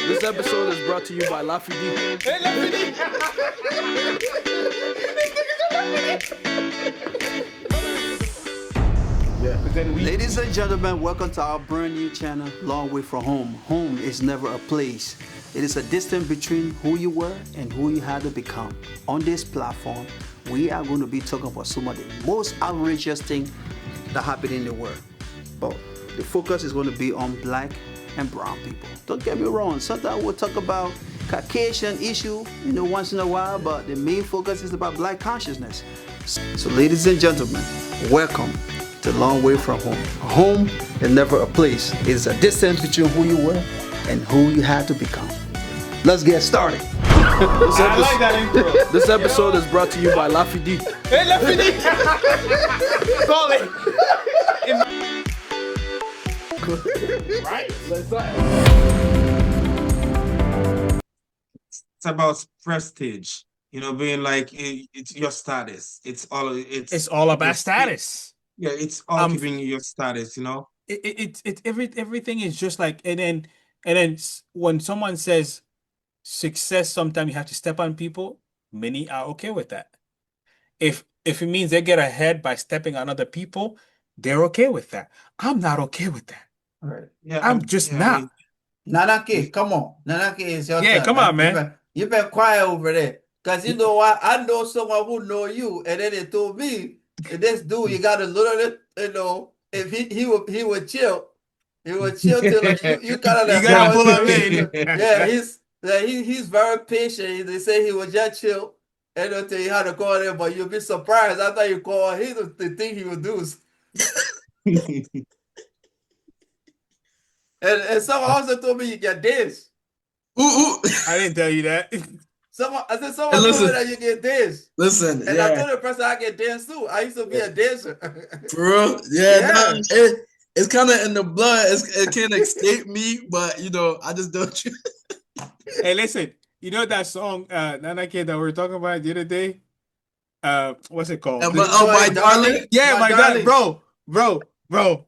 This episode is brought to you by Lafidi. Hey, Lafidi! Ladies and gentlemen, welcome to our brand new channel, Long Way From Home. Home is never a place. It is a distance between who you were and who you had to become. On this platform, we are going to be talking about some of the most outrageous things that happen in the world. But the focus is going to be on black and brown people. Don't get me wrong, sometimes we'll talk about Caucasian issue, once in a while, but the main focus is about black consciousness. So ladies and gentlemen, welcome to Long Way From Home. Home is never a place. It is a distance between who you were and who you had to become. Let's get started. I like that intro. This episode is brought to you by Lafidi. Hey, Lafidi! Call it. Right? It's about prestige. Being like it's your status. It's all about status. Yeah, it's all giving you your status. Everything is just like, and then when someone says success, sometimes you have to step on people. Many are okay with that. If it means they get ahead by stepping on other people, they're okay with that. I'm not okay with that. Right. Yeah, I'm just not. Nanake, come on. Nanake is your turn. Come on, man. You been quiet over there. Because you know what? I know someone who know you, and then they told me, this dude, you got to learn it, if he would chill. He would chill till you kind of you gotta pull him in. Yeah, he's very patient. They say he was just chill. And they'll tell you how to call him, but you'll be surprised after you call him, the thing he would do is and someone also told me you get this. I didn't tell you that. Someone told me that you get this. Listen, and I told the person I get dance too. I used to be a dancer. For real? Yeah. No, it's kind of in the blood. It can't escape me, but I just don't. Hey, listen. You know that song, Nana Kid, that we were talking about the other day? What's it called? My darling. Yeah, my darling, bro.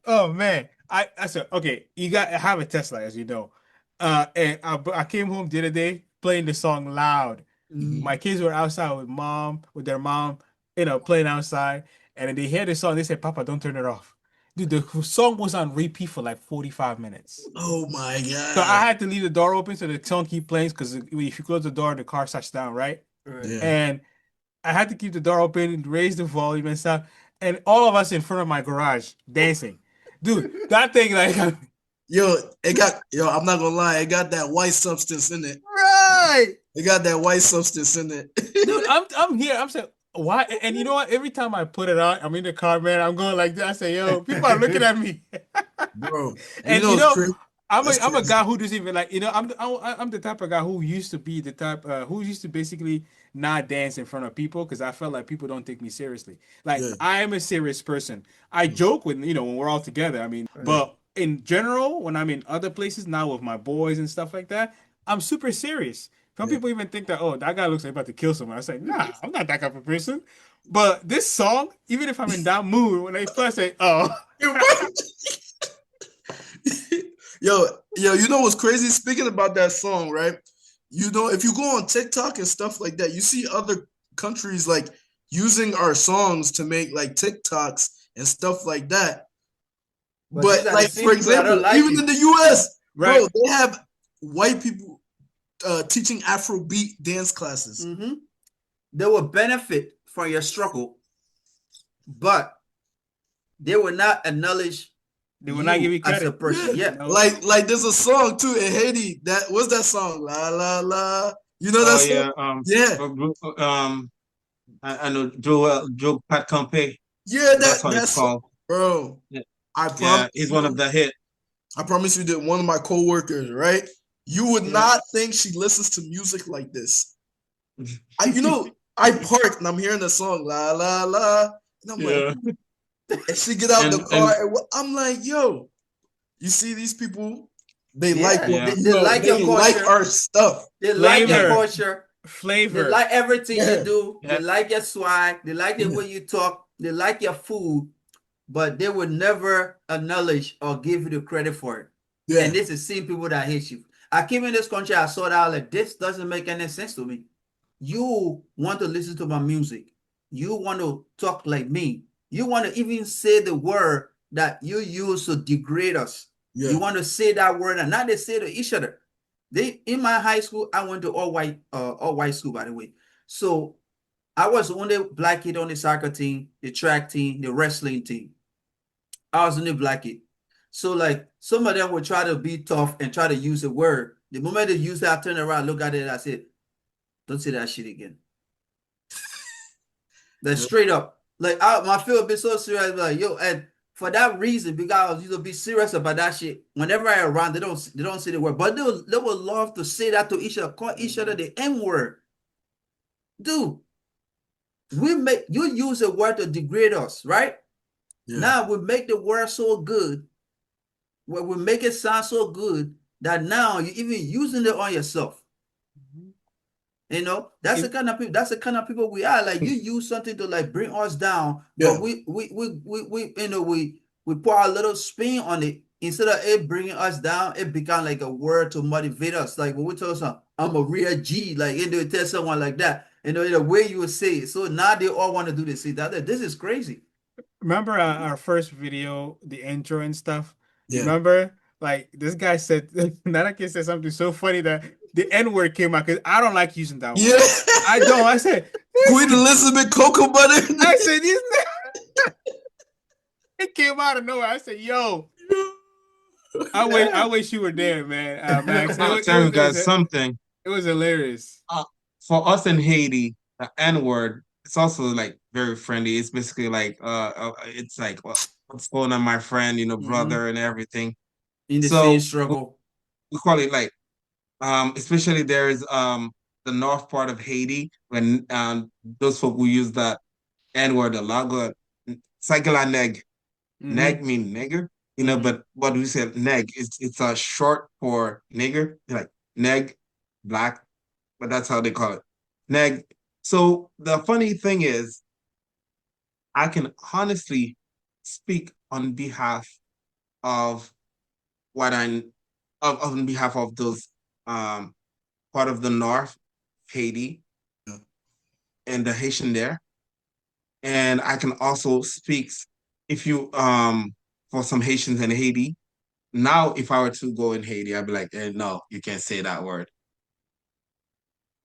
Oh man, I said, okay, I have a Tesla, as you know, and I came home the other day playing the song loud. My kids were outside with their mom, playing outside, and then they hear the song. They said, "Papa, don't turn it off." Dude, the song was on repeat for like 45 minutes. Oh my god! So I had to leave the door open so the song keep playing, because if you close the door, the car shuts down, right? Yeah. And I had to keep the door open, raise the volume and stuff, and all of us in front of my garage dancing. Dude, that thing like I'm not gonna lie, it got that white substance in it. Right. It got that white substance in it. Dude, I'm here. I'm saying, why? And you know what? Every time I put it on, I'm in the car, man. I'm going like that. I say, yo, people are looking at me, bro. And I'm a guy who doesn't even like. I'm the type of guy who used to be the type who used to basically not dance in front of people, because I felt like people don't take me seriously. Like, I am a serious person. I joke when we're all together. But in general, when I'm in other places now with my boys and stuff like that, I'm super serious. Some people even think that, that guy looks like about to kill someone. I say, nah, I'm not that type of person. But this song, even if I'm in that mood, when they play, I say, oh. Yo, you know what's crazy? Speaking about that song, right? If you go on TikTok and stuff like that, you see other countries like using our songs to make like TikToks and stuff like that. But like, for example, even in the US, right, bro, they have white people teaching Afrobeat dance classes. Mm-hmm. They will benefit from your struggle, but they will not acknowledge. They will not give you credit as a person. Yeah. Like there's a song too in Haiti. What's that song? La la la. You know that song? Yeah. I know Joe Pat Campe. Yeah, that's what it's called. Bro. Yeah. He's one of the hit. I promise you that one of my coworkers, right? You would not think she listens to music like this. I parked and I'm hearing the song la la la, and I'm like, and she get out the car, and I'm like, yo, you see these people? They like our stuff. They like your culture, flavor. They like everything you do. They like your swag. They like the way you talk. They like your food, but they would never acknowledge or give you the credit for it. Yeah. And this is seeing people that hate you. I came in this country, I saw that like this doesn't make any sense to me. You want to listen to my music. You want to talk like me. You want to even say the word that you use to degrade us. Yeah. You want to say that word, and now they say to each other. They in my high school, I went to all white school, by the way. So I was the only black kid on the soccer team, the track team, the wrestling team. I was the only black kid. So like some of them would try to be tough and try to use a word. The moment they use that, I turn around, look at it, and I said, don't say that shit again. That's straight up. Like my feel be so serious, like yo, and for that reason, because I was used to be serious about that shit. Whenever I around, they don't say the word, but they would love to say that to each other, call each other the N word. Dude, you use a word to degrade us, right? Yeah. Now we make the word so good, where we make it sound so good that now you're even using it on yourself. You know, that's the kind of people. That's the kind of people we are. Like you use something to like bring us down, but we you know we put a little spin on it instead of it bringing us down. It become like a word to motivate us. Like when we tell someone, "I'm a real G," like you know, tell someone like that, you know, the way you would say it. So now they all want to do this. See that this is crazy. Remember our first video, the intro and stuff? Yeah. Remember, like this guy said, Nana kid said something so funny that the N-word came out because I don't like using that word. Yeah. I don't. I said, Queen Elizabeth cocoa butter. I said, it came out of nowhere. I said, yo, I wish you were there, man. Max. I'll tell you guys something. It was hilarious. For us in Haiti, the N-word, it's also like very friendly. It's basically like it's like what's going on, my friend, you know, brother and everything. In the same struggle. We call it like especially there is the north part of Haiti when those folk who use that N-word a lot. Sagala neg. Neg mean nigger, you know, but what we say neg it's a short for nigger, like neg, black, but that's how they call it. Neg. So the funny thing is, I can honestly speak on behalf of on behalf of those part of the North, Haiti, and the Haitian there. And I can also speak if you for some Haitians in Haiti. Now, if I were to go in Haiti, I'd be like, no, you can't say that word.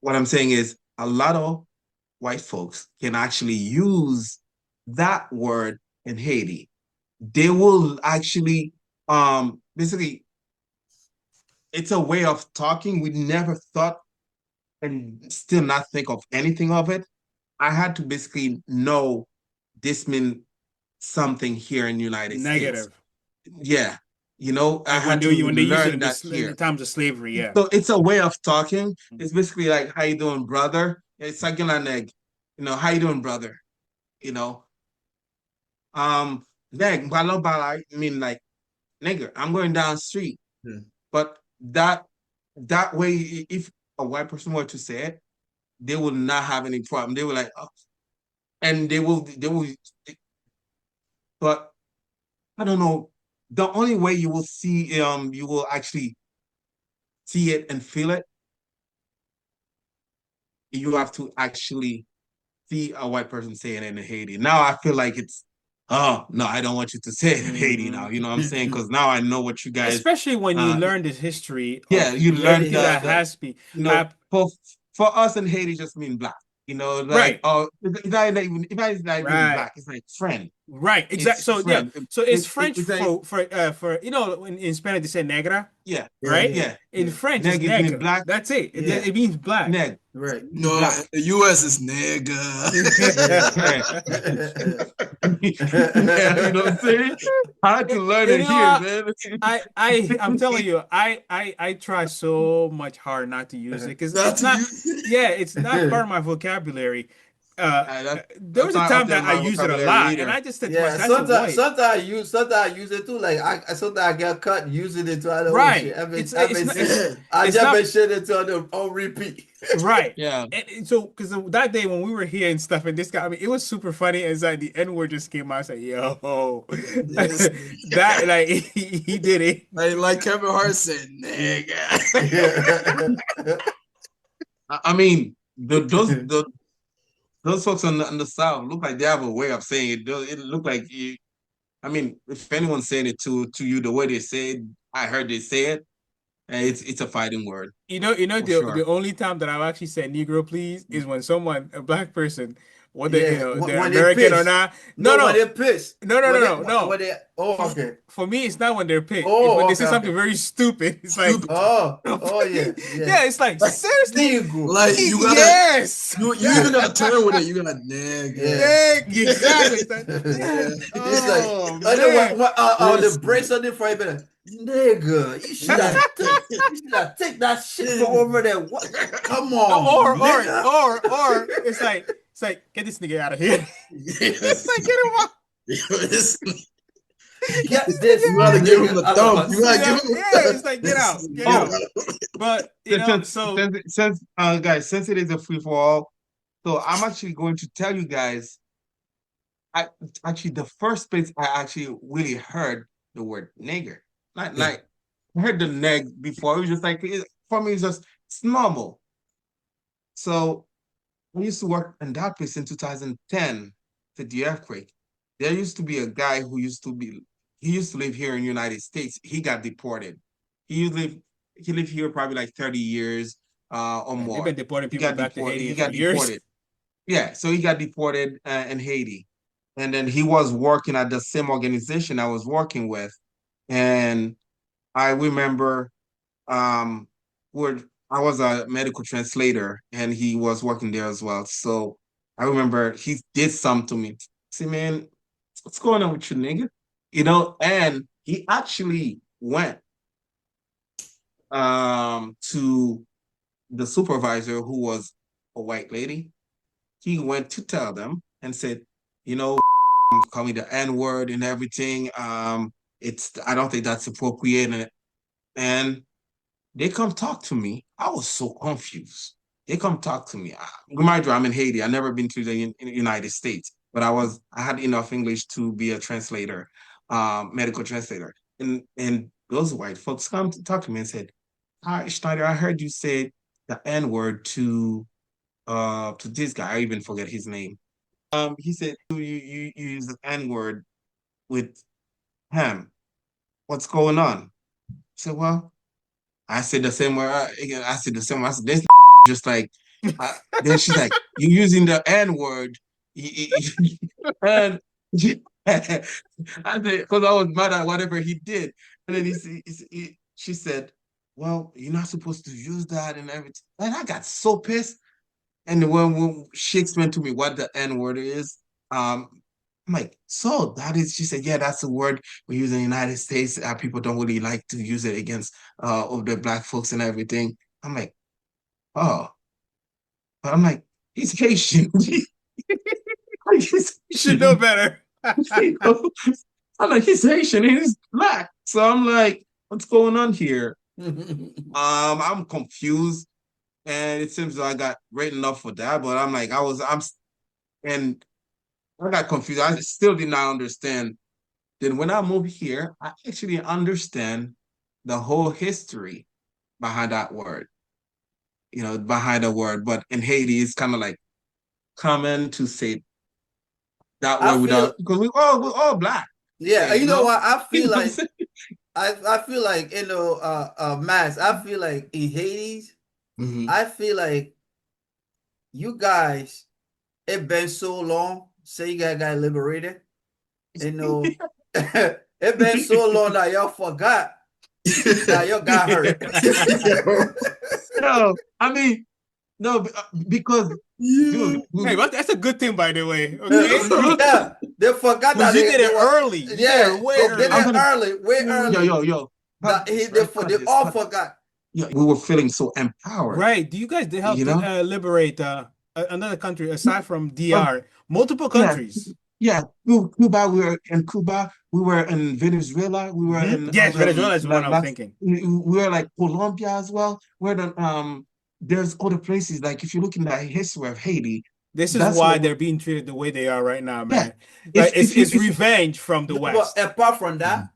What I'm saying is a lot of white folks can actually use that word in Haiti. They will actually basically it's a way of talking. We never thought and still not think of anything of it. I had to basically know this meant something here in the United States. Yeah. You know, I had to learn that here. In times of slavery, yeah. So it's a way of talking. It's basically like, how you doing, brother? It's like an egg. You know, how you doing, brother? You know, neg, I mean like nigger. I'm going down the street. Yeah. But that way, if a white person were to say it, they will not have any problem. They were like, oh. And they will, but I don't know. The only way you will see, you will actually see it and feel it, you have to actually see a white person say it in Haiti. Now I feel like it's, oh, no, I don't want you to say it in Haiti now. You know what I'm saying? Because now I know what you guys... Especially when you learn this history. Yeah, you learn that has been... You know, for us in Haiti, just mean black. You know, like, right. Oh, it's not even black, it's like friend. Right, exactly. So friend. Yeah, so it's French for you know, in Spanish they say negra. Yeah, right. Yeah, in French it's neg. Black. That's it. It means black. Neg. Right. No, black. The U.S. is nigga. Yeah, you know what I'm saying? I had to learn it here, man. I'm telling you, I try so much hard not to use it because it's not. Yeah, it's not part of my vocabulary. There was a not time up there that in I my used it a vocabulary lot, either. and I just said to Yeah, myself, that's a white. sometimes I use it too. Like sometimes I get cut using it to other Right. shit. It's I not, just not been shit into on repeat. right. Yeah. And so, because that day when we were here and stuff, and this guy, I mean, it was super funny. And like the N word just came out. I was like, yo, Yes. that like he did it. Like Kevin Hart said, nigga. I mean, those folks on the South look like they have a way of saying it. It look like you. I mean, if anyone's saying it to you the way they say it, I heard they say it, and it's a fighting word. You know, For sure. the only time that I've actually said Negro, please, is when someone, a black person, whether they're when American or not. No, when they're pissed. No. When they, okay. For me, it's not when they're pissed. Oh, it's when they okay, say something very stupid. It's like, yeah. yeah, it's like seriously, Like you gotta, yes, you even gotta turn with it. You gotta nigga. yeah, exactly. It's like, It's like, oh, the brace on the front, like, nigga, you should have take that shit from over there. What? Come on, or it's like get this nigga out of here. It's like get him out. Get this. You gotta give him the thumb. You gotta give him. It's like get out. But you know, since guys, since it is a free for all, so I'm actually going to tell you guys. I actually the first place I actually really heard the word nigger. Like I heard the neg before. It was just like for me, it's normal. So I used to work in that place in 2010 for the earthquake. There used to be a guy who used to live here in the United States. He got deported. He lived here probably like 30 years or more. They've been deporting people back to Haiti. He got deported. Yeah, so he got deported in Haiti. And then he was working at the same organization I was working with. And I remember I was a medical translator and he was working there as well. So I remember he did something to me. See, man, what's going on with you, nigga? You know, and he actually went to the supervisor who was a white lady. He went to tell them and said, you know, call me the N-word and everything. I don't think that's appropriate. And they come talk to me. I was so confused. They come talk to me. Remind you, I'm in Haiti. I've never been to the United States, but I had enough English to be a translator, medical translator. And those white folks come to talk to me and said, "Hi, Schneider, I heard you say the N-word to this guy. I even forget his name. He said you use the N-word with him. What's going on?" I said, well, I said the same word. I said the same word. I said, this just like, then she's like, you're using the N-word. And I said, because I was mad at whatever he did. And then she said, well, you're not supposed to use that and everything. And I got so pissed. And when she explained to me what the N-word is, I'm like, so that is, she said, yeah, that's a word we use in the United States. People don't really like to use it against older black folks and everything. I'm like, oh. But I'm like, he's Haitian. You should know better. I'm like, he's Haitian and he's black. So I'm like, what's going on here? I'm confused. And it seems like I got written up for that, but I'm like, and I got confused. I still did not understand. Then when I moved here, I actually understand the whole history behind that word. You know, behind the word. But in Haiti, it's kind of like common to say that word without, because we're all black. Yeah, you know what? I feel like I feel like Max, I feel like in Haiti, I feel like you guys, it been so long. Say you guys got liberated. You know, it been so long that y'all forgot that y'all got hurt. No, I mean, no, because dude, hey, but that's a good thing, by the way. Okay? Yeah, they forgot that you did it early. Yeah, way early. Yo. They all forgot. Yeah, we were feeling so empowered. Right? Do you guys help liberate another country aside from DR? Multiple countries. Yeah, Cuba. We were in Cuba. We were in Venezuela. We were in Venezuela is the one I was thinking. We were like Colombia as well. Where there's other places like if you're looking at the history of Haiti. This is why they're being treated the way they are right now, man. Yeah. Like it's revenge from the West. But apart from that,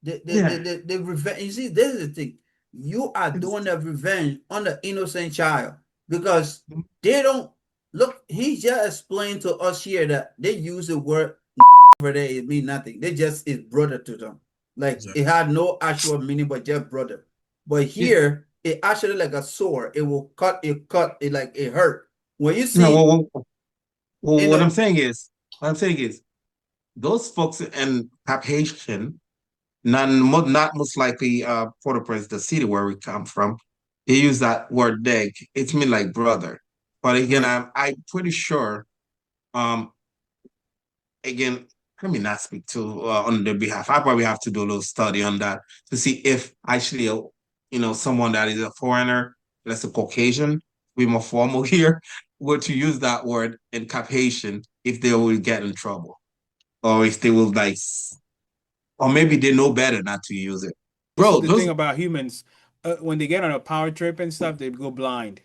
the revenge. You see, this is the thing. You are doing the revenge on the innocent child because they don't look. He just explained to us here that they use the word over there. It means nothing. They just is brother to them. Like it had no actual meaning, but just brother. But here, it actually like a sword. It will cut. It like it hurt. When you see, what I'm saying is, those folks in Cap Haitian, not most likely Port-au-Prince, the city where we come from, they use that word "deg." It's mean like brother. But again, I'm pretty sure. Again, let me not speak to on their behalf. I probably have to do a little study on that to see if actually, someone that is a foreigner, that's a Caucasian, be more formal here, were to use that word in Cap Haitian, if they will get in trouble, or if they will or maybe they know better not to use it. Bro, the thing about humans, when they get on a power trip and stuff, they go blind.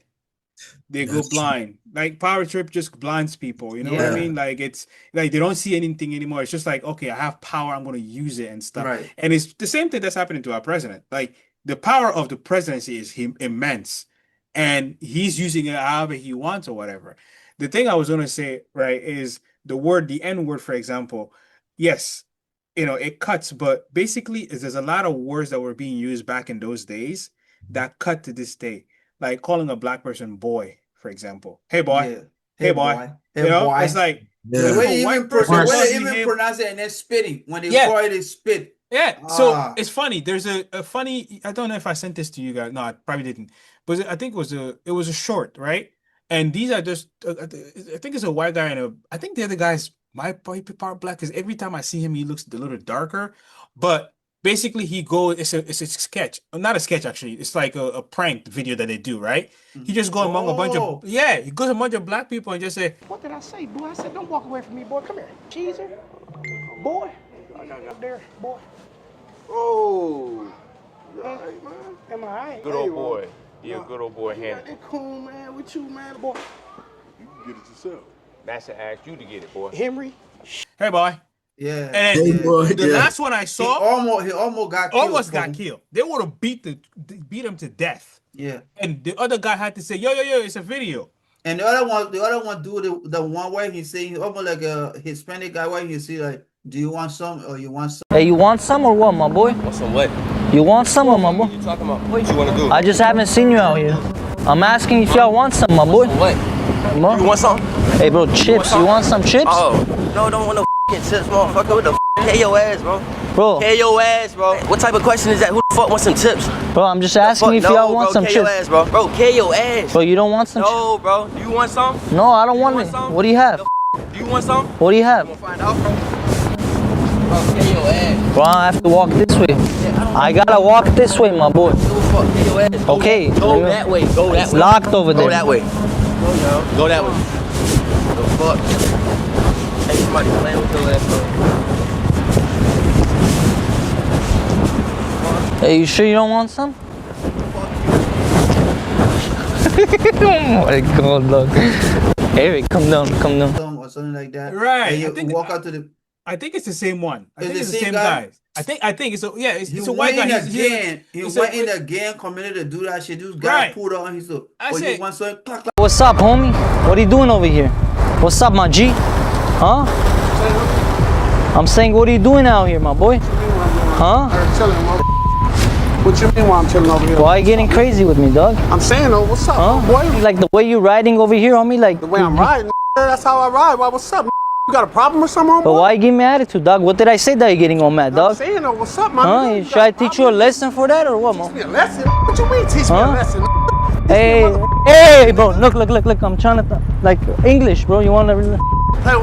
That's blind. True. Like power trip just blinds people. You know what I mean? Like it's like they don't see anything anymore. It's just like, okay, I have power, I'm gonna use it and stuff. Right. And it's the same thing that's happening to our president. Like the power of the presidency is immense, and he's using it however he wants or whatever. The thing I was gonna say, right, is the N word, for example. Yes, it cuts, but basically there's a lot of words that were being used back in those days that cut to this day. Like calling a black person boy, for example. Hey boy. Yeah. Hey boy. Hey boy. It's like the way you even pronounce it and then spitting. When they call it spit. Yeah. So it's funny. There's a funny, I don't know if I sent this to you guys. No, I probably didn't. But I think it was a short, right? And these are just I think it's a white guy and I think the other guy's might be part black because every time I see him, he looks a little darker. But basically, it's a sketch. Not a sketch, actually. It's like a prank video that they do, right? He just goes among a bunch of he goes among a bunch of black people and just say, "What did I say, boy? I said, don't walk away from me, boy. Come here, cheeser, boy. I got up there, boy. Oh, you all right, man? Am I right? Good old boy. Yeah, good old boy. Yeah, it cool, man. With you, man, boy. You can get it yourself. Master asked you to get it, boy. Henry. Hey, boy. Yeah. And the last one I saw, he almost got killed. Almost got killed. They would have beat him to death. Yeah. And the other guy had to say, yo, it's a video. And the other one do the one where he say almost like a Hispanic guy where he say like, do you want some or you want some? Hey, you want some or what, my boy? Want some what? You want some or my boy? What you talking about? What you want to do? I just haven't seen you out here. I'm asking if y'all want some, my boy. What? You want some? Hey, bro, chips. You want some chips? Oh, no, don't want no chips, motherfucker. What the K your ass, bro. Bro. K your ass, bro. What type of question is that? Who the fuck wants some chips? Bro, I'm just asking if y'all want some chips. K your ass, bro. Bro, K your ass. Bro, you don't want some chips? No, bro. Do you want some? No, I don't want it. What do you have? Do you want some? What do you have? I'm gonna find out, bro. Bro, K your ass. Bro, I have to walk this way. I gotta walk this way, my boy. K your ass. Okay. Go that way. Go that way. It's locked over there. Go that way. Go that way. The fuck? Hey, somebody playing with your ass, bro. Hey, you sure you don't want some? Oh my god, dog. Eric, come down. Or something like that. Right. And you walk out to the. I think it's the same one. I think It's it's the the same same guy? guy. I think it's a He white went guy. in again. He went in again, committed to do that shit. This guy pulled on his look. You want some? What's up, homie? What are you doing over here? What's up, my G? Huh? I'm saying, what are you doing out here, my boy? Huh? What you mean why I'm chilling over here? Why are you getting crazy with me, dog? I'm saying though, what's up, boy? Like the way you riding over here, homie, like The way I'm riding, that's how I ride. Why, what's up? You got a problem or something, But boy? why you give me attitude, dog? What did I say that you're getting all mad, I'm dog? saying though, what's up, man? Huh? Should I teach you a lesson for that or what, Teach man? me a lesson? What you mean teach me a lesson? Hey, bro, look, I'm trying to, like, English, bro, you want to,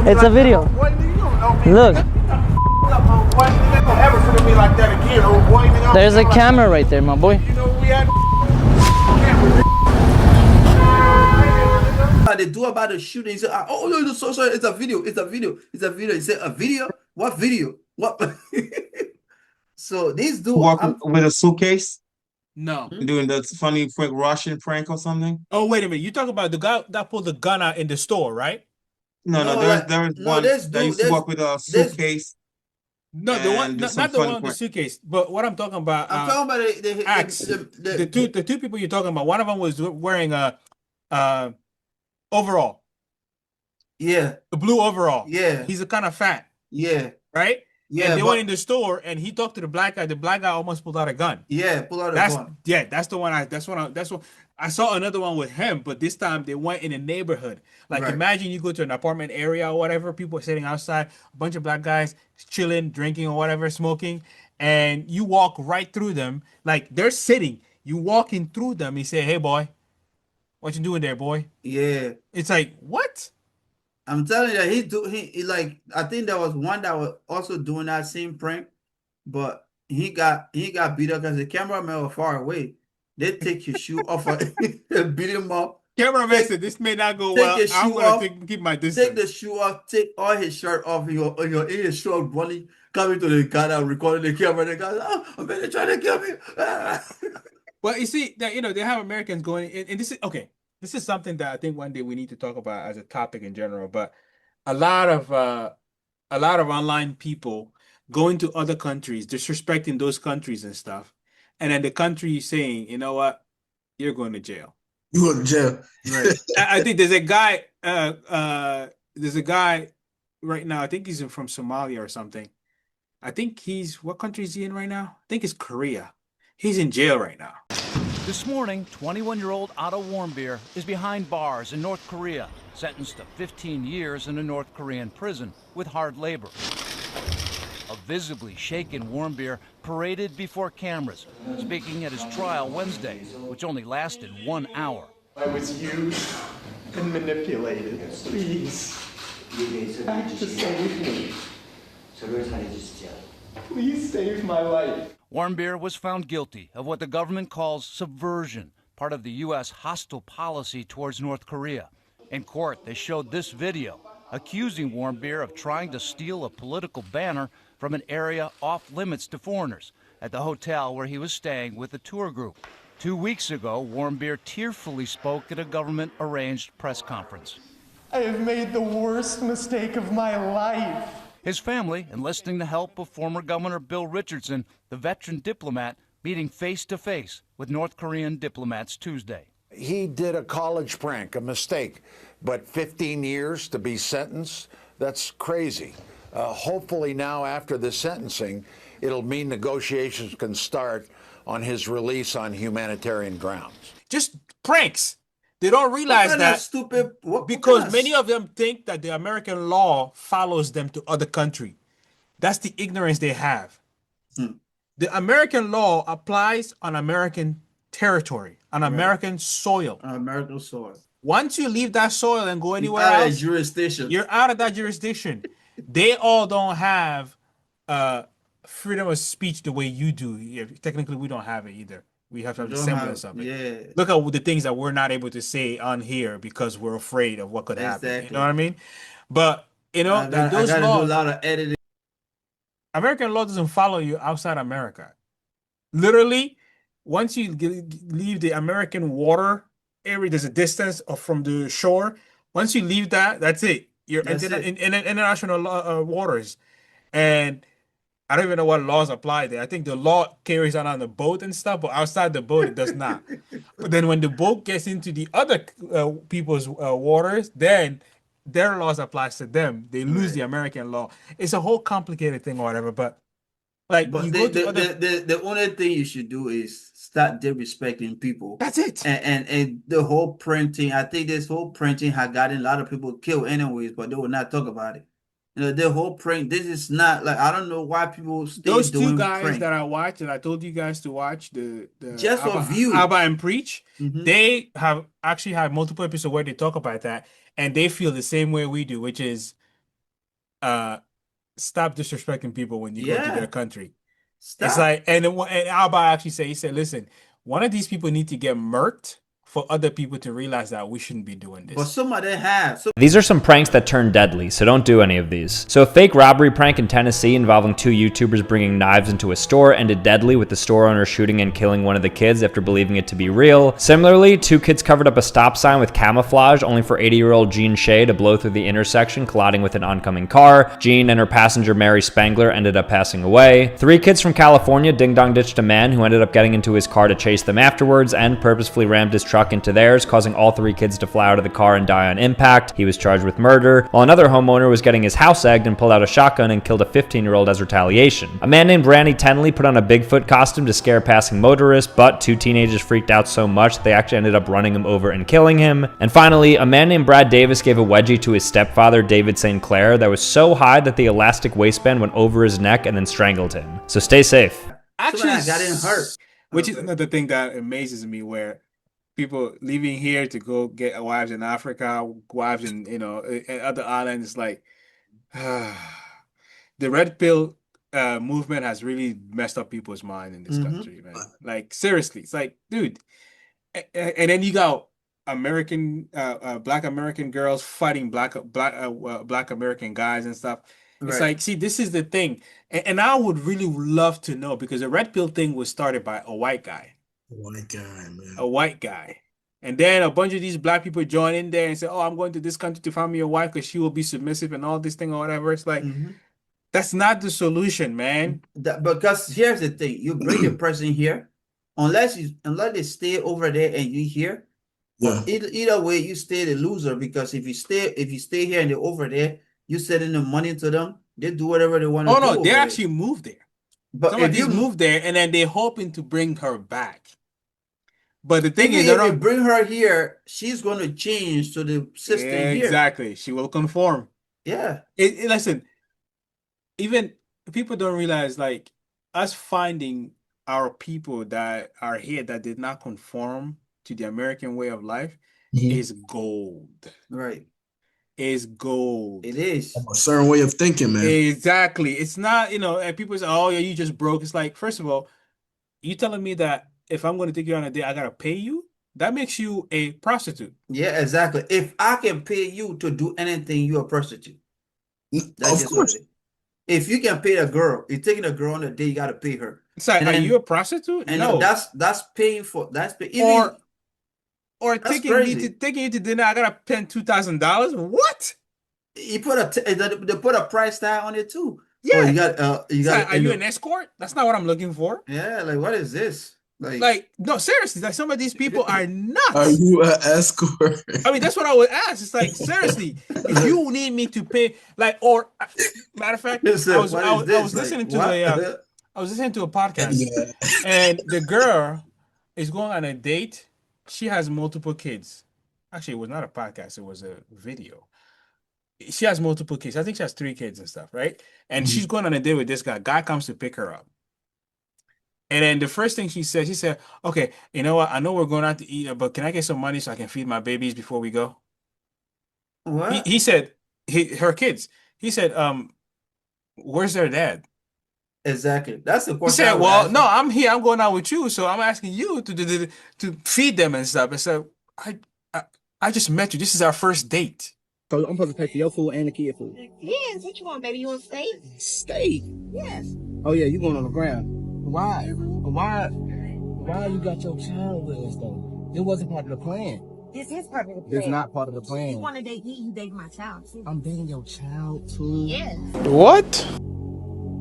it's a video. Look. There's a camera right there, my boy. They do about the shooting. He said, oh, no, no, sorry, it's a video. It's a video. It's a video. He said, a video? What video? What? So these dude, Walk with a suitcase, No. doing the funny quick Russian prank or something. Oh, wait a minute. You talk about the guy that pulled the gun out in the store, right? No, there's one that used to walk with a suitcase. No, the one, not the one with the suitcase, but what I'm talking about. I'm talking about Axe. The two people you're talking about. One of them was wearing a overall. Yeah. The blue overall. Yeah. He's a kind of fat. Yeah. Right? Yeah. And they went in the store and he talked to the black guy. The black guy almost pulled out a gun. Yeah, pulled out a gun. Yeah, that's the one. That's what I saw another one with him, but this time they went in a neighborhood. Like imagine you go to an apartment area or whatever, people are sitting outside, a bunch of black guys chilling, drinking or whatever, smoking, and you walk right through them. Like they're sitting, you walking through them. He say, "Hey boy, what you doing there, boy?" Yeah. It's like, what? I'm telling you that he like, I think there was one that was also doing that same prank, but he got beat up because the cameraman was far away. They take your shoe off and beat him up. Cameraman said this may not go well. I'm gonna keep my distance. Take the shoe off, take all his shirt off, you're in his shirt running, coming to the car and recording the camera. The guy, oh, I'm gonna try to kill me. Well, you see that they have Americans going, and this is okay. This is something that I think one day we need to talk about as a topic in general. But a lot of online people going to other countries, disrespecting those countries and stuff, and then the country saying, you know what, you're going to jail. You're going to jail. Right. I think there's a guy. There's a guy right now. I think he's from Somalia or something. I think what country is he in right now? I think it's Korea. He's in jail right now. This morning, 21-year-old Otto Warmbier is behind bars in North Korea, sentenced to 15 years in a North Korean prison with hard labor. A visibly shaken Warmbier paraded before cameras, speaking at his trial Wednesday, which only lasted 1 hour. I was used and manipulated. Please, act to save me. Please save my life. Warmbier was found guilty of what the government calls subversion, part of the U.S. hostile policy towards North Korea. In court, they showed this video, accusing Warmbier of trying to steal a political banner from an area off limits to foreigners at the hotel where he was staying with a tour group. 2 weeks ago, Warmbier tearfully spoke at a government-arranged press conference. I have made the worst mistake of my life. His family enlisting the help of former Governor Bill Richardson, the veteran diplomat, meeting face-to-face with North Korean diplomats Tuesday. He did a college prank, a mistake, but 15 years to be sentenced, that's crazy. Hopefully now after the sentencing, it'll mean negotiations can start on his release on humanitarian grounds. Just pranks. They don't realize that stupid, because many of them think that the American law follows them to other country. That's the ignorance they have. The American law applies on American territory, on American soil. On American soil. Once you leave that soil and go anywhere out else, of jurisdiction. You're out of that jurisdiction. They all don't have freedom of speech the way you do. Technically, we don't have it either. We have to have the semblance of it. Yeah. Look at the things that we're not able to say on here because we're afraid of what could happen. You know what I mean? But those laws, do a lot of editing. American law doesn't follow you outside America. Literally, once you leave the American water area, there's a distance from the shore. Once you leave that, that's it. You're in international waters, and I don't even know what laws apply there. I think the law carries on the boat and stuff, but outside the boat, it does not. But then when the boat gets into the other people's waters, then their laws applies to them. They lose the American law. It's a whole complicated thing or whatever. But the only thing you should do is start disrespecting people. That's it. And the whole printing, I think this whole printing had gotten a lot of people killed anyways, but they will not talk about it. The whole prank. This is not like, I don't know why people those two guys that I watched and I told you guys to watch the just for view Abba and Preach. They have actually had multiple episodes where they talk about that, and they feel the same way we do, which is stop disrespecting people when you go to their country. Stop. It's like, and Abba actually said, he said, listen, one of these people need to get murked for other people to realize that we shouldn't be doing this. But some of them have. These are some pranks that turn deadly, so don't do any of these. So a fake robbery prank in Tennessee involving 2 YouTubers bringing knives into a store ended deadly, with the store owner shooting and killing one of the kids after believing it to be real. Similarly, 2 kids covered up a stop sign with camouflage, only for 80-year-old Jean Shea to blow through the intersection, colliding with an oncoming car. Jean and her passenger Mary Spangler ended up passing away. 3 kids from California ding-dong ditched a man who ended up getting into his car to chase them afterwards and purposefully rammed his truck into theirs, causing all 3 kids to fly out of the car and die on impact. He was charged with murder, while another homeowner was getting his house egged and pulled out a shotgun and killed a 15-year-old as retaliation. A man named Randy Tenley put on a Bigfoot costume to scare passing motorists, but 2 teenagers freaked out so much they actually ended up running him over and killing him. And finally, a man named Brad Davis gave a wedgie to his stepfather, David St. Clair, that was so high that the elastic waistband went over his neck and then strangled him. So stay safe. Actually, I got in hurt. Which is another thing that amazes me, where people leaving here to go get wives in Africa, wives in in other islands, like the red pill movement has really messed up people's mind in this country, man. Like seriously, it's like, dude, and then you got American black American girls fighting black American guys and stuff. It's like, see, this is the thing, and I would really love to know, because the red pill thing was started by a white guy. A white guy. And then a bunch of these black people join in there and say, oh, I'm going to this country to find me a wife because she will be submissive and all this thing or whatever. It's like, that's not the solution, man. Because here's the thing. You bring the person here, unless they stay over there and you here, either way, you stay the loser, because if you stay here and they're over there, you sending the money to them, they do whatever they want to do. Oh, no, they actually moved there. But some of these moved there, and then they're hoping to bring her back. But the thing is, if you bring her here, she's going to change to the system here. Exactly. She will conform. Yeah. Listen, even people don't realize, like, us finding our people that are here that did not conform to the American way of life is gold. Right. Is gold. It is a certain way of thinking, man. Exactly. It's not, and people say, oh yeah, you just broke. It's like, first of all, you telling me that if I'm going to take you on a date, I gotta pay you? That makes you a prostitute. Yeah, exactly. If I can pay you to do anything, you're a prostitute. Of course. If you can pay a girl, you're taking a girl on a date, you gotta pay her. It's like, are you a prostitute? And no, that's paying for. That's pay, even, or taking you to dinner, I gotta spend $2,000. What? You they put a price tag on it too. Yeah, you got. Like, are you an escort? That's not what I'm looking for. Yeah, like what is this? Like no, seriously, like some of these people are nuts. Are you an escort? I mean, that's what I would ask. It's like, seriously, if you need me to pay, like, or matter of fact, I was listening to a podcast, and the girl is going on a date. She has multiple kids. Actually, it was not a podcast; it was a video. She has multiple kids. I think she has 3 kids and stuff, right? And she's going on a date with this guy. Guy comes to pick her up. And then the first thing she said, okay, you know what? I know we're going out to eat, but can I get some money so I can feed my babies before we go? What? He said, her kids. He said, where's their dad? Exactly. That's the question. He said, well, no, I'm here. I'm going out with you. So I'm asking you to feed them and stuff. And so I just met you. This is our first date. So I'm supposed to pay for your food and the kid food? Yes. What you want, baby? You want steak? Steak? Yes. Oh, yeah, you going on the ground. Why you got your child with us, though? It wasn't part of the plan. This is part of the plan. It's not part of the plan. You want to date me, you date my child, too. I'm dating your child, too? Yes. What?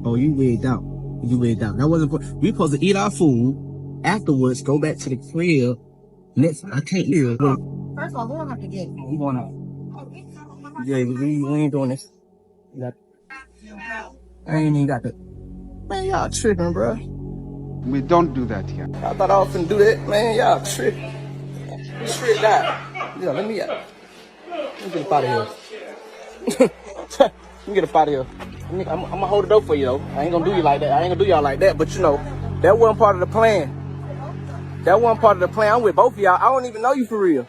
Oh, you wigged out. That wasn't... We supposed to eat our food, afterwards go back to the crib. I can't live. First of all, we don't have to get... We going out. Yeah, we ain't doing this. I ain't even got the... Man, y'all tripping, bro. We don't do that here. I thought I was finna do that. Man, y'all tripping. Tripped out. Yeah, let me get up out of here. Let me get up out of here. I'm gonna hold it up for you, though. I ain't gonna do you like that. I ain't gonna do y'all like that, but you know, that wasn't part of the plan. I'm with both of y'all. I don't even know you for real.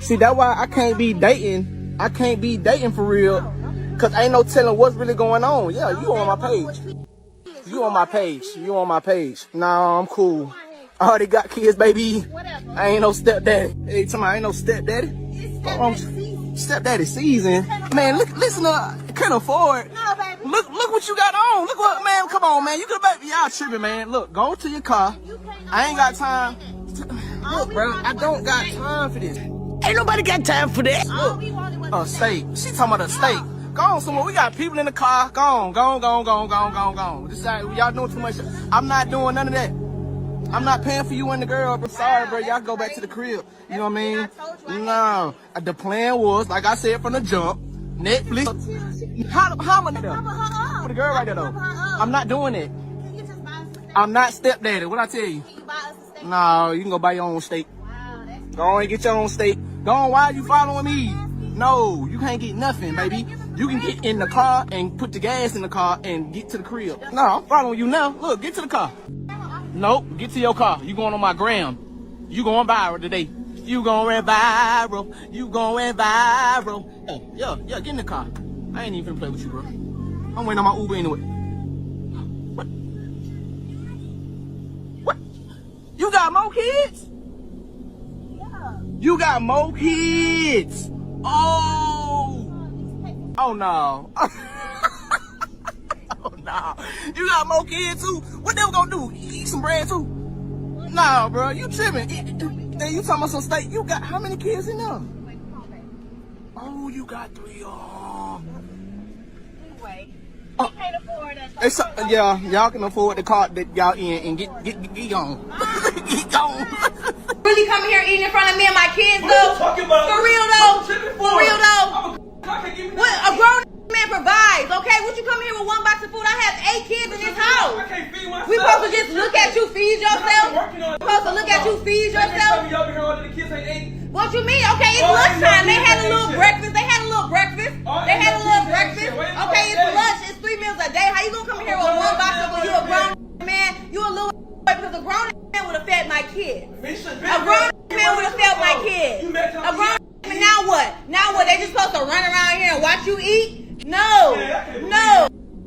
See, that's why I can't be dating. I can't be dating for real. Cause ain't no telling what's really going on. Yeah, you on my page. You on my page. No, I'm cool. I already got kids, baby. I ain't no stepdaddy. Hey, tell me I ain't no stepdaddy. Stepdaddy season. Man, listen to, can't afford. Look what you got on. Look what, man, come on, man. You could have, y'all tripping, man. Look, go to your car. I ain't got time. Look, bro, I don't got time for this. Ain't nobody got time for that. Look, a steak. She talking about a steak. Go on somewhere. We got people in the car. Go on. This y'all doing too much. I'm not doing none of that. I'm not paying for you and the girl. I'm sorry, bro. Y'all go back to the crib. You know what I mean? No. The plan was, like I said from the jump, Netflix. How am I doing? For the girl right there, though. I'm not doing it. I'm not stepdaddy. What I tell you? No, you can go buy your own steak. Go on and get your own steak. Go on, why are you following me? No, you can't get nothing, baby. You can get in the car and put the gas in the car and get to the crib. No, I'm following you now. Look, get to the car. Nope, get to your car. You going on my gram. You going viral today. You going viral. You going viral. Yeah, get in the car. I ain't even finna play with you, bro. I'm waiting on my Uber anyway. What? You got more kids? Yeah. You got more kids? Oh no. Oh no. You got more kids too? What they gonna do? Eat some bread too? Nah, bro, you tripping. Then you talking about some steak. You got how many kids in there? Oh, you got 3 of them. Oh. Can't afford it. Yeah, y'all can afford the car that y'all in and get on. Get on. Really come here eating in front of me and my kids though? For real though? For real though? What a grown man provides, okay? What you come here with 1 box of food? I have 8 kids in this house. I can't feed myself. We supposed to just look at you feed yourself? We supposed to look at you feed yourself? What you mean? Okay, it's lunchtime. They had a little breakfast. Okay, it's lunch. It's 3 meals a day. How you gonna come here with 1 box of food? You a grown man? You a little boy because a grown man would have fed my kid. A grown man would have fed my kid. A grown man, now what? Now what? They just supposed to run around here and watch you eat? No.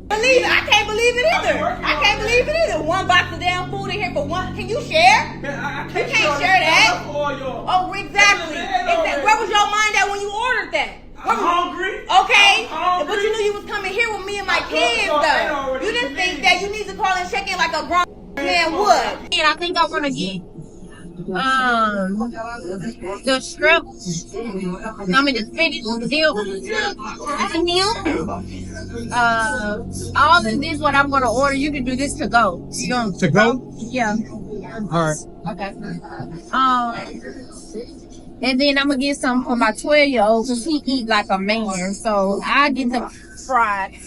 Believe it. I can't believe it either. I can't believe it either. 1 box of damn food in here for 1. Can you share? You can't share that. Oh, exactly. Where was your mind at when you ordered that? I'm hungry. Okay. But you knew you was coming here with me and my kids, though. You didn't think that you need to call and check in like a grown man would. And I think I'm gonna get the shrimp. The spinach deal. All of this what I'm gonna order. You can do this to go. To go? Yeah. All right. Okay. And then I'm gonna get some for my 12-year-old because he eat like a man. So I get them fried.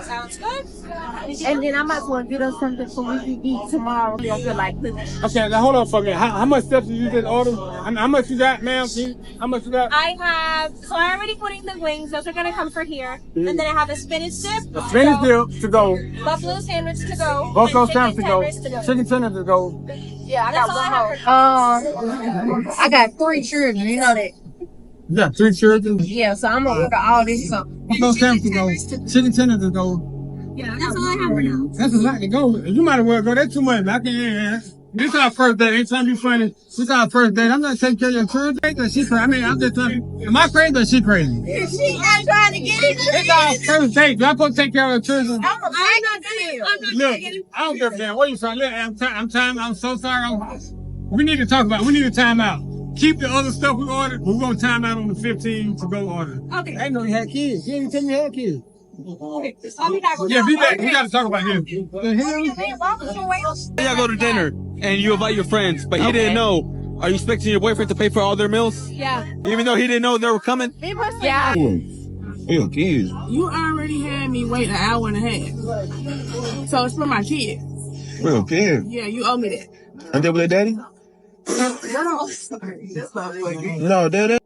Sounds good. And then I might as well get us something so we can eat tomorrow. I feel like okay, now hold on for a minute. How much stuff did you just order? How much you got, ma'am? How much you got? I have, so I'm already putting the wings. Those are going to come for here. And then I have a spinach dip. A spinach dip to go. Buffalo sandwich to go. Buffalo sandwich to go. Chicken tenders to go. Yeah, I got one more. I got 3 children. You know that. You got 3 children? Yeah, so I'm gonna order all this. Buffalo sandwich to go. Chicken tenders to go. Yeah, that's all I have for now. That's a lot to go. You might as well go. That's too much. I can't. This is our first date. Anytime you funny, this is our first date. I'm not taking care of your children. She crazy. I mean, I'm just telling you. Am I crazy or she crazy? She not trying to get it. It's our first date. Do I supposed to take care of your children? I'm not doing it. Look, I don't give a damn. What you saying? Look, I'm so sorry. We need to talk about it. We need to time out. Keep the other stuff we ordered. We're going to time out on the 15 to go order. Okay. I didn't know you had kids. You didn't tell me you had kids. Okay. I'll be back. Yeah, be back. We got to talk about him. Y'all go to dinner and you invite your friends, but he didn't know. Are you expecting your boyfriend to pay for all their meals? Yeah. Even though he didn't know they were coming? Yeah. Kids. You already had me wait an hour and a half. So it's for my kids. Real kids. Yeah, you owe me that. And they with their daddy? No, they're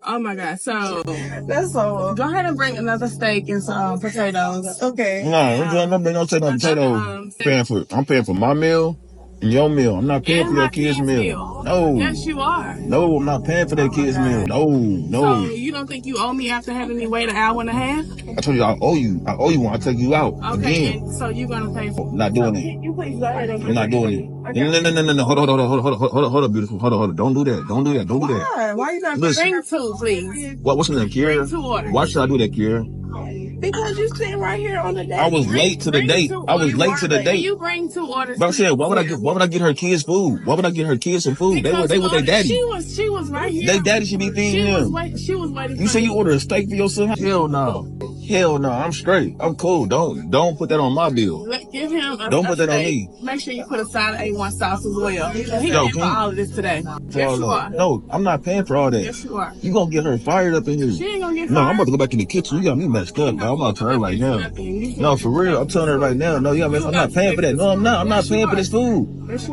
Oh my God. So that's so go ahead and bring another steak and some potatoes. Okay. No, I'm not bring no potatoes. I'm paying for my meal Your meal. I'm not paying for your kids' meal. No. Yes, you are. No, I'm not paying for their kids' meal. No. So you don't think you owe me after having me wait an hour and a half? I told you I owe you. I owe you one. I'll take you out Okay, again. and so you're gonna pay for Not doing it. You please go ahead and I'm not doing it. No. Hold on, beautiful. Hold on. Don't do that. Don't do that. Why you not bring two, please? What's in there, Kiera? Bring 2 orders. Why should I do that, Kiera? Because you're sitting right here on the date. I was late to the date. You bring 2 orders. But I'm saying, why would I get her kids food? Why would I get her kids some food? They with their daddy. She was right here. They daddy should be feeding them. She was waiting. You say you order a steak for your son? Hell no. I'm straight. I'm cool. Don't put that on my bill. Give him Don't put that on me. Make sure you put a side of A1 sauce as well. He paid for all of this today. Yes, you are. No, I'm not paying for all that. Yes, you are. You gonna get her fired up in here. She ain't gonna get fired. No, I'm about to go back in the kitchen. You got me messed up. I'm about to tell her right now. No, for real. I'm telling her right now. No, I'm not paying for that. No, I'm not. I'm not paying for this food.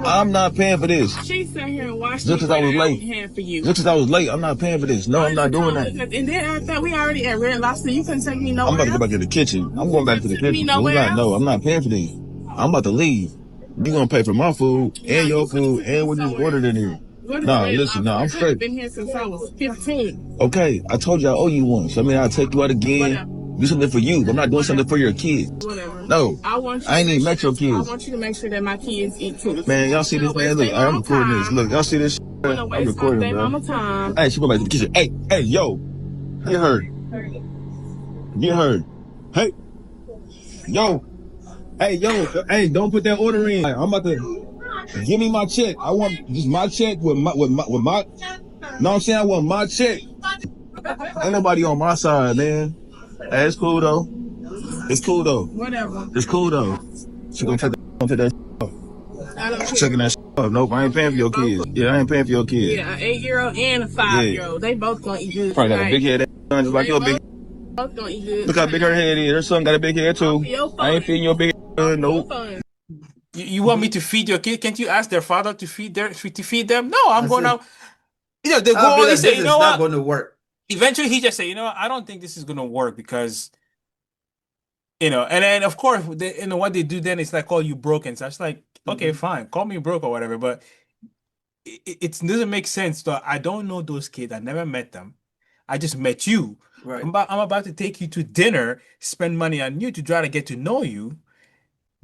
I'm not paying for this. She sat here and watched just because I was late. Just because I was late, I'm not paying for this. No, I'm not doing that. And then after we already at Red Lobster, you couldn't take me nowhere. I'm about to go back to the kitchen. I'm going back to the kitchen. No, I'm not paying for this. I'm about to leave. You gonna pay for my food and your food and what you ordered in here. No, listen, no, I'm straight. I've been here since I was 15. Okay, I told you I owe you one. So I mean, I'll take you out again. Do something for you. I'm not doing something for your kids. Whatever. No, I ain't even met your kids. I want you to make sure that my kids eat too. Man, y'all see this, man? Look, I'm recording this. Look, y'all see this? I'm recording, bro. Hey, she go back to the kitchen. Hey, yo. Get her. Hey. Yo. Hey, don't put that order in. I'm about to give me my check. I want just my check with my no, I'm saying I want my check. Ain't nobody on my side, man. Hey, it's cool though. Whatever. It's cool though. She gonna take that off. Checking that off. Nope, I ain't paying for your kids. Yeah, I ain't paying for your kids. Yeah, an 8-year-old and a 5-year-old. They both gonna eat good. Probably got a big head. Just like your big. Both gonna eat good. Look how big her head is. Her son got a big head too. I ain't feeding your big head. Nope. You want me to feed your kid? Can't you ask their father to feed them? No, I'm going out. You know, they go on. They say, you know what? Not going to work. Eventually, he just say, you know what? I don't think this is going to work because, you know. And then of course, what they do then is like call you broken. So it's like, okay, fine, call me broke or whatever. But it doesn't make sense. So I don't know those kids. I never met them. I just met you. Right. I'm about to take you to dinner, spend money on you to try to get to know you.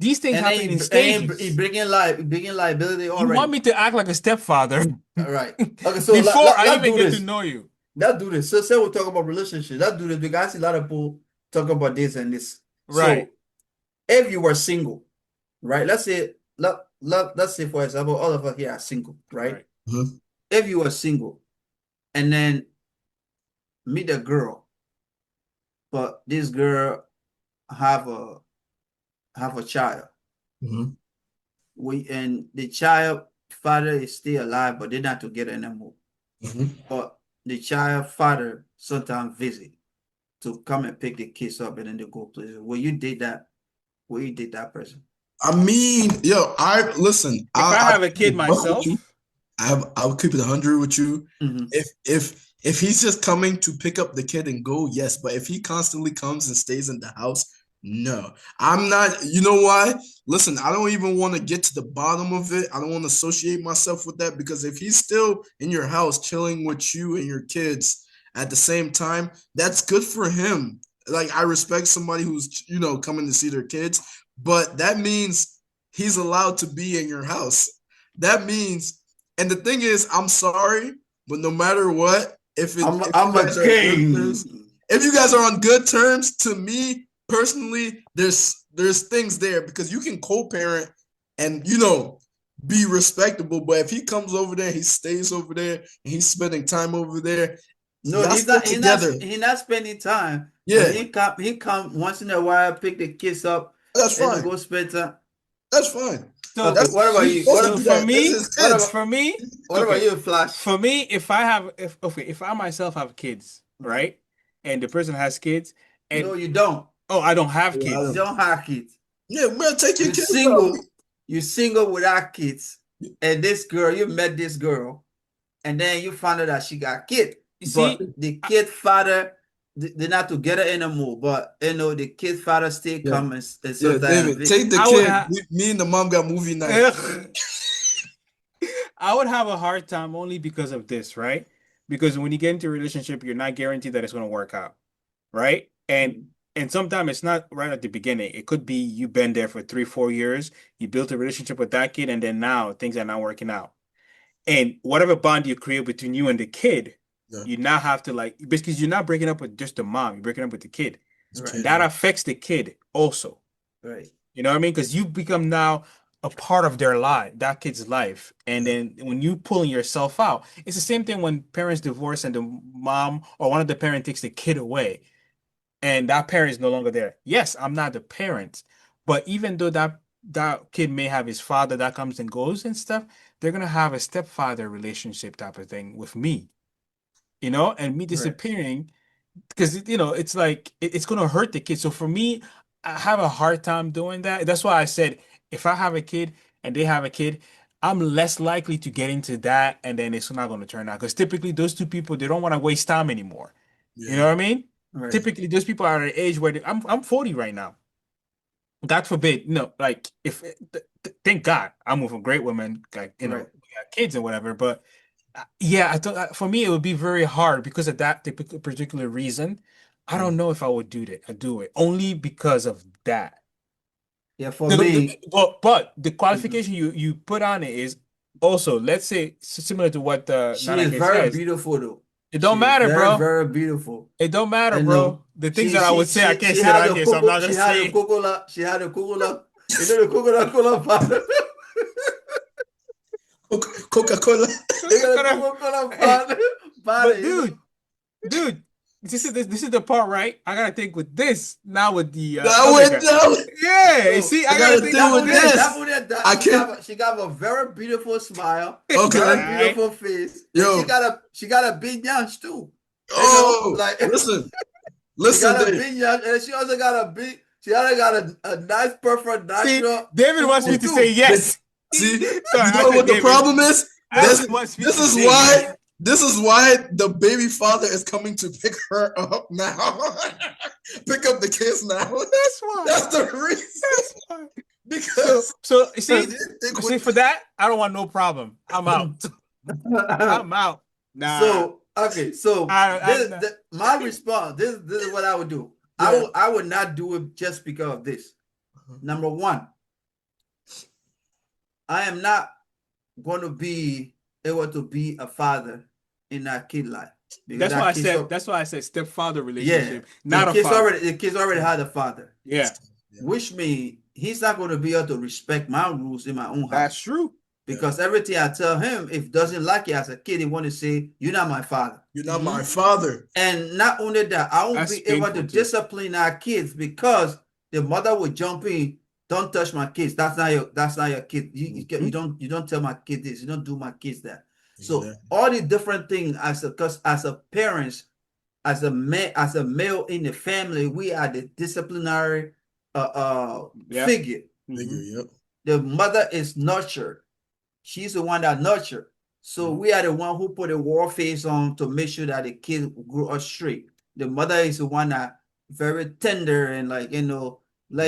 These things happen in stages. He bringing liability already. You want me to act like a stepfather? All right. Okay, so before I even get to know you. Let's do this. So say we'll talk about relationships. Let's do this because I see a lot of people talk about this and this. Right. So if you were single, right? Let's say for example, all of us here are single, right? Mm-hmm. If you were single and then meet a girl, but this girl have a child. Mm-hmm. And the child father is still alive, but they're not together anymore. Mm-hmm. But the child father sometimes visit to come and pick the kids up and then they go places. Will you date that? Will you date that person? I mean, yo, listen. If I have a kid myself, I'll keep it 100 with you. Mm-hmm. If he's just coming to pick up the kid and go, yes. But if he constantly comes and stays in the house, no. I'm not. You know why? Listen, I don't even want to get to the bottom of it. I don't want to associate myself with that because if he's still in your house chilling with you and your kids at the same time, that's good for him. Like, I respect somebody who's, coming to see their kids, but that means he's allowed to be in your house. That means, and the thing is, I'm sorry, but no matter what, if you guys are on good terms, to me personally, there's things there because you can co-parent and be respectable. But if he comes over there, he stays over there, and he's spending time over there. No, he's not spending time. Yeah, he come once in a while, pick the kids up. That's fine. And go spend time. That's fine. So what about you? For me, what about you, Flash? For me, if I myself have kids, right, and the person has kids, and no, you don't. Oh, I don't have kids. You don't have kids. Yeah, man, take your kids. You're single without kids, and this girl, you met this girl, and then you found out that she got kids. But the kid father, they're not together anymore. But the kid father still comes and David, take the kid. Me and the mom got movie night. I would have a hard time only because of this, right? Because when you get into a relationship, you're not guaranteed that it's going to work out, right? And sometimes it's not right at the beginning. It could be you've been there for 3, 4 years, you built a relationship with that kid, and then now things are not working out. And whatever bond you create between you and the kid, you now have to like basically you're not breaking up with just the mom, you're breaking up with the kid. Right. And that affects the kid also. Right. You know what I mean? Because you become now a part of their life, that kid's life. And then when you pulling yourself out, it's the same thing when parents divorce and the mom or one of the parents takes the kid away and that parent is no longer there. Yes, I'm not the parent, but even though that kid may have his father that comes and goes and stuff, they're gonna have a stepfather relationship type of thing with me, and me disappearing because it's like it's gonna hurt the kid. So for me, I have a hard time doing that. That's why I said if I have a kid and they have a kid, I'm less likely to get into that, and then it's not gonna turn out because typically those two people they don't want to waste time anymore. You know what I mean? Right. Typically, those people are at an age where I'm 40 right now. God forbid, like if thank God I'm with a great woman, like we got kids and whatever. But yeah, I thought for me it would be very hard because of that particular reason. I don't know if I would do that. I do it only because of that. Yeah, for me. But the qualification you put on it is also let's say similar to what she Nana is very says. beautiful though. It don't matter, bro. Very beautiful. It don't matter, bro. The things that I would say, I can't say had on here, so I'm not gonna She had say. a coconut. She had a coconut. You know the coconut cola powder. Coca-Cola. But dude, this is the part, right? I gotta think with this now with the yeah. See, I gotta think with this. I can't. She got a very beautiful smile. Okay, very beautiful face. Yo, she got a big yams too. Oh, like listen. She got a big yams, and she also got a big. She also got a nice, perfect, natural. David wants me to say yes. See, sorry, you know what the problem is? This is why the baby father is coming to pick her up now. Pick up the kids now. That's why. That's the reason. That's why. Because so see for that, I don't want no problem. I'm out. I'm out. Nah. So okay, so my response. This is what I would do. Yeah. I would not do it just because of this. Number one, I am not going to be able to be a father in that kid life. That's why I said stepfather relationship. Yeah, not a father. The kids already had a father. Yeah. Which means he's not going to be able to respect my rules in my own house. That's true. Because everything I tell him, if doesn't like it as a kid, he want to say, "You're not my father. You're not my father." And not only that, I won't be able to discipline our kids because the mother will jump in. Don't touch my kids. That's not your kid. You don't tell my kid this. You don't do my kids that. So all the different things as a parents, as a male in the family, we are the disciplinary figure. Yep. The mother is nurtured. She's the one that nurtured. So we are the one who put a war face on to make sure that the kid grew up straight. The mother is the one that very tender and like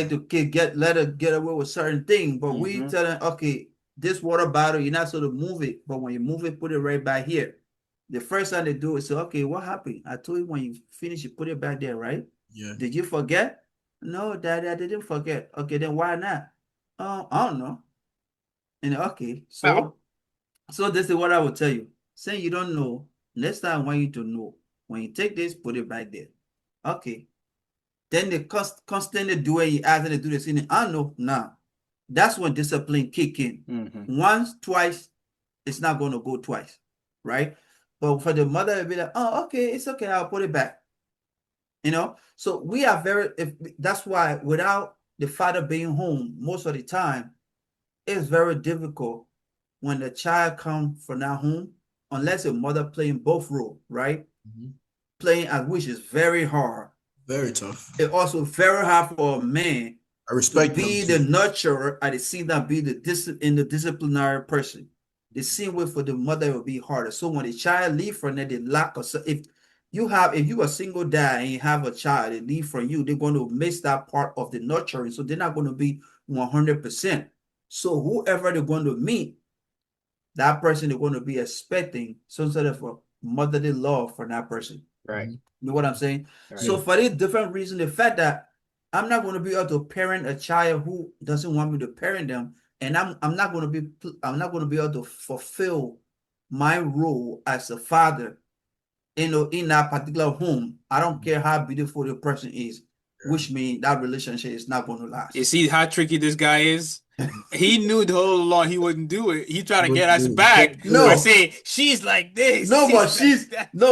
the kid let her get away with certain things. But we tell them, okay, this water bottle, you're not supposed to move it. But when you move it, put it right back here. The first time they do it, say, okay, what happened? I told you when you finish, you put it back there, right? Yeah. Did you forget? No, Daddy, I didn't forget. Okay, then why not? I don't know. And okay, so this is what I will tell you. Saying you don't know, next time I want you to know. When you take this, put it back there. Okay. Then they constantly do it. You ask them to do this. I know now. That's when discipline kick in. Once, twice, it's not going to go twice, right? But for the mother to be like, oh, okay, it's okay. I'll put it back. So we are that's why without the father being home most of the time, it's very difficult when the child comes from that home, unless a mother playing both roles, right? Playing as which is very hard. Very tough. It's also very hard for a man to be the nurturer at the scene that be the disciplinary person. The same way for the mother will be harder. So when the child leave from there, the lack of if you a single dad and you have a child that leave from you, they're going to miss that part of the nurturing. So they're not going to be 100%. So whoever they're going to meet, that person is going to be expecting some sort of a motherly love for that person. Right. You know what I'm saying? Right. So for this different reason, the fact that I'm not going to be able to parent a child who doesn't want me to parent them, and I'm not going to be able to fulfill my role as a father, in that particular home. I don't care how beautiful the person is, which means that relationship is not going to last. You see how tricky this guy is? He knew the whole along he wouldn't do it. He tried to get us back by saying she's like this. No,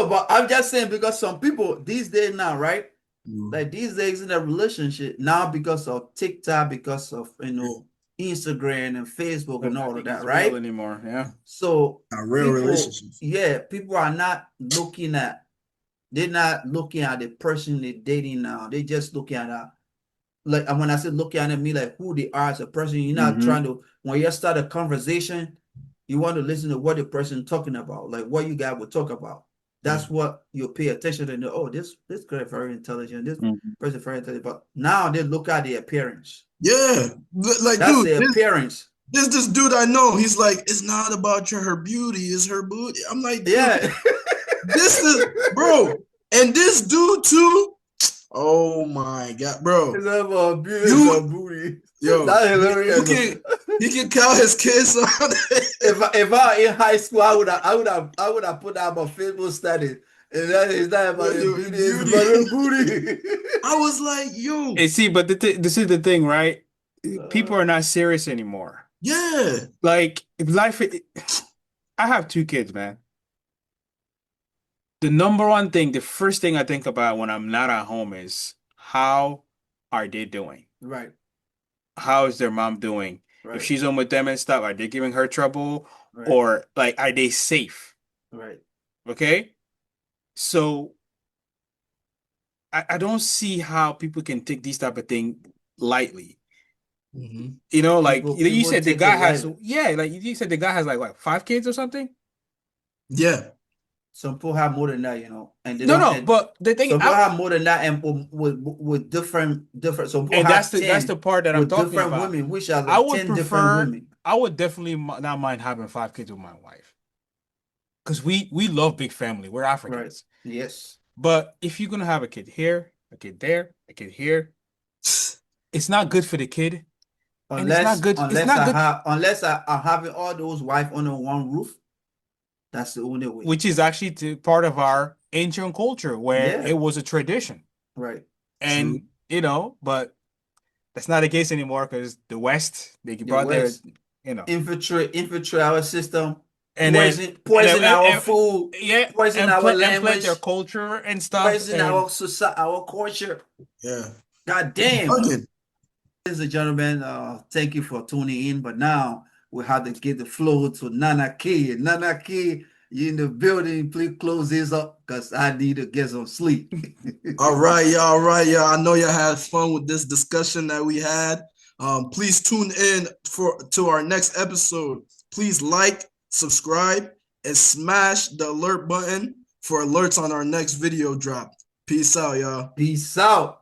but I'm just saying, because some people these days now, right? Like these days in a relationship now, because of TikTok, because of Instagram and Facebook and all of that, right? Anymore, yeah. So real relationships. Yeah, people are not looking at. They're not looking at the person they're dating now. They're just looking at like, when I say looking at me, like who they are as a person. You're not trying to, when you start a conversation, you want to listen to what the person talking about, like what you guys will talk about. That's what you pay attention to. Oh, this girl is very intelligent. This person is very intelligent. But now they look at the appearance. Yeah, like that's dude, the appearance. This dude I know, he's like, it's not about her beauty, it's her booty. I'm like, dude, yeah, this is bro, and this dude too. Oh my god, bro! It's about beauty, it's booty. Yo, that's hilarious. He can count his kids on it. If I in high school, I would have put out my Facebook status. And that is not about your beauty, it's about your booty. I was like, yo. And see, but this is the thing, right? People are not serious anymore. Yeah. Like, life. I have 2 kids, man. The number one thing, the first thing I think about when I'm not at home is how are they doing? Right. How is their mom doing? Right. If she's home with them and stuff, are they giving her trouble? Right. Or like, are they safe? Right. Okay. So I don't see how people can take these type of thing lightly. You know, like you said, the guy has like you said, the guy has like what, 5 kids or something? Yeah. Some people have more than that, and but the thing, some people have more than that, and with different. Some people and have that's the part that I'm talking different about. Women, which are like 10 different women. I would definitely not mind having 5 kids with my wife, because we love big family. We're Africans. Right. Yes. But if you're gonna have a kid here, a kid there, a kid here, it's not good for the kid. Unless I'm having all those wives under one roof. That's the only way. Which is actually part of our ancient culture, where it was a tradition. Right. And, but that's not the case anymore, because the West, they brought their, infiltrate our system, and poison our food, poison our language, plant their culture and stuff. Poison our society, our culture. Yeah. God damn. Ladies and gentlemen, thank you for tuning in. But now we have to get the flow to Nana K. Nana K, you in the building. Please close this up, because I need to get some sleep. All right, y'all. I know y'all had fun with this discussion that we had. Please tune in to our next episode. Please like, subscribe, and smash the alert button for alerts on our next video drop. Peace out, y'all. Peace out.